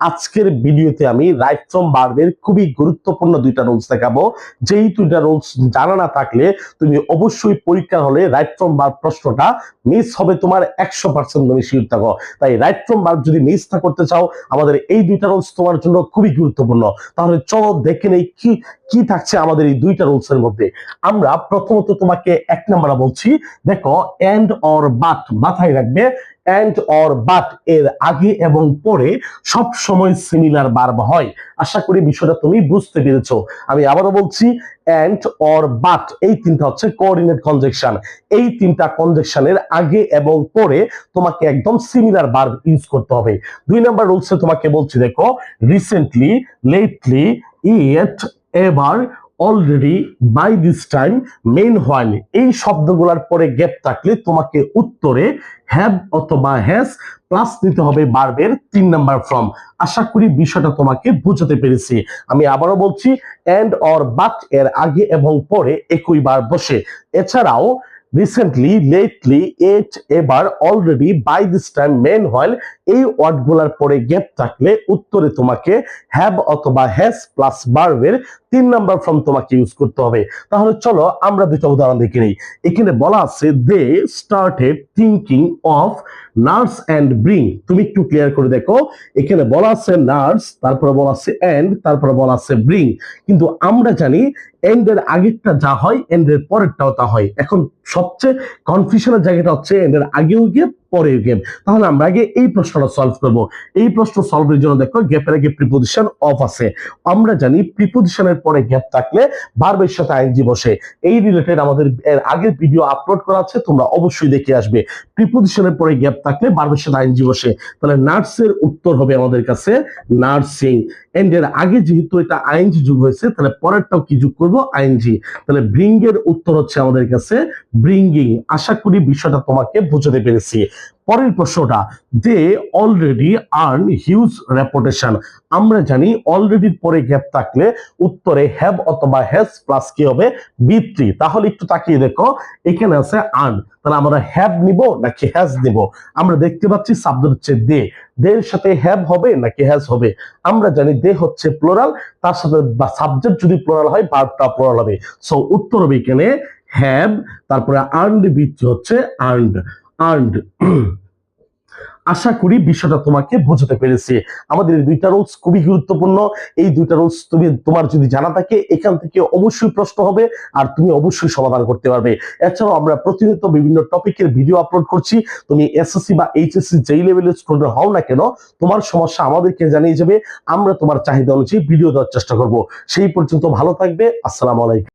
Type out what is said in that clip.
আজকের ভিডিওতে আমি রাইট ফ্রম ভার্বের খুবই গুরুত্বপূর্ণ দুইটা রুলস দেখাবো। যেই দুইটা রুলস জানা না থাকলে তুমি অবশ্যই পরীক্ষার হলে রাইট ফ্রম ভার্ব প্রশ্নটা মিস হবে তোমার 100%। তুমি শিওর থাকো। তাই রাইট ফ্রম ভার্ব যদি মিস না করতে চাও, আমাদের এই দুইটা রুলস তোমার জন্য খুবই গুরুত্বপূর্ণ। তাহলে চলো দেখে নেই কি কি থাকছে আমাদের এই দুইটা রুলস এর মধ্যে। আমরা প্রথমত তোমাকে এক নাম্বার বলছি, দেখো এন্ড অর বাট মাথায় রাখবে। এন্ড অর বাট এর আগে এবং পরে সব সময় সিমিলার ভার্ব হয়। আশা করি বিষয়টা তুমি বুঝতে পেরেছো। আমি আবারও বলছি, এন্ড অর বাট এই তিনটা হচ্ছে কোঅর্ডিনেট কনজাংশন। এই তিনটা কনজাংশনের আগে এবং পরে তোমাকে একদম সিমিলার ভার্ব ইউজ করতে হবে। দুই নাম্বার রুলসে তোমাকে বলছি, দেখো recently, lately, yet, ever, already, by this time, meanwhile এই শব্দগুলোর পরে গ্যাপ থাকলে তোমাকে উত্তরে হ্যাভ অথবা হ্যাজ প্লাস নিতে হবে ভার্বের 3 নাম্বার ফর্ম। আশা করি বিষয়টা তোমাকে বুঝাতে পেরেছি। আমি আবারও বলছি, এন্ড অর বাট এর আগে এবং পরে একই ভার্ব বসে। এছাড়াও recently, lately, yet, ever, already, by this time, meanwhile এই ওয়ার্ডগুলোর পরে গ্যাপ থাকলে উত্তরে তোমাকে হ্যাভ অথবা হ্যাজ প্লাস ভার্বের 3 নাম্বার ফর্ম তোমাকে ইউজ করতে হবে। তাহলে চলো আমরা দুটো উদাহরণ দেখে নেই। এখানে বলা আছে, they started thinking of nurse and bring. তুমি একটু ক্লিয়ার করে দেখো, এখানে বলা আছে নার্স, তারপরে বলা আছে এন্ড, তারপরে বলা আছে ব্রিং। কিন্তু আমরা জানি এন্ড এর আগেরটা যা হয় এন্ড এর পরেরটাও তা হয়। এখন সবচেয়ে কনফিউশনের জায়গাটা হচ্ছে এন্ড এর আগেও গিয়ে পরেও গেপ। তাহলে আমরা আগে এই প্রশ্নটা সলভ করব। এই প্রশ্ন সলভের জন্য দেখো গ্যাপের আগে প্রিপোজিশন অফ আছে। আমরা জানি প্রিপোজিশনের পরে গ্যাপ থাকলে ভার্বের সাথে আইএনজি বসে। এই রিলেটেড আমাদের এর আগের ভিডিও আপলোড করা আছে, তোমরা অবশ্যই দেখে আসবে। প্রিপোজিশনের পরে গ্যাপ থাকলে ভার্বের সাথে আইএনজি বসে। তাহলে নার্সের উত্তর হবে আমাদের কাছে নার্সিং। এন্ড এর আগে যেহেতু এটা আইএনজি যোগ হয়েছে, তাহলে পরেরটাও কি যোগ করব? আইএনজি। তাহলে ব্রিং এর উত্তর হচ্ছে আমাদের কাছে ব্রিঙ্গিং। আশা করি বিষয়টা তোমাকে বুঝাতে পেরেছি। পরের প্রশ্নটা, they already earn huge reputation. আমরা জানি অলরেডির পরে গ্যাপ থাকলে উত্তরে হ্যাভ অথবা হ্যাজ প্লাস কি হবে? বি3। তাহলে একটু তাকিয়ে দেখো, এখানে আছে আর্ন, তাহলে আমরা হ্যাভ নিব নাকি হ্যাজ নিব? আমরা দেখতে পাচ্ছি সাবজেক্ট হচ্ছে দে, দের সাথে হ্যাভ হবে নাকি হ্যাজ হবে? আমরা জানি দে হচ্ছে প্লুরাল, তার সাথে সাবজেক্ট যদি প্লুরাল হয় ভার্বটা প্লুরাল হবে। সো উত্তর হবে এখানে হ্যাভ, তারপরে আর্নড বি3 হচ্ছে আর্নড। আর্নড। আশা করি বিষয়টা তোমাকে বোঝাতে পেরেছি। আমাদের এই দুইটা রুলস খুবই গুরুত্বপূর্ণ। এই দুইটা রুলস তোমার যদি জানা থাকে, এখান থেকে অবশ্যই প্রশ্ন হবে আর তুমি অবশ্যই সমাধান করতে পারবে। এছাড়াও আমরা প্রতিনিয়ত বিভিন্ন টপিকের ভিডিও আপলোড করছি। তুমি এসএসসি বা এইচএসসি যেই লেভেলের স্টুডেন্ট হও না কেন, তোমার সমস্যা আমাদেরকে জানিয়ে যাবে। আমরা তোমার চাহিদা অনুযায়ী ভিডিও দেওয়ার চেষ্টা করব। সেই পর্যন্ত ভালো থাকবে। আসসালামু আলাইকুম।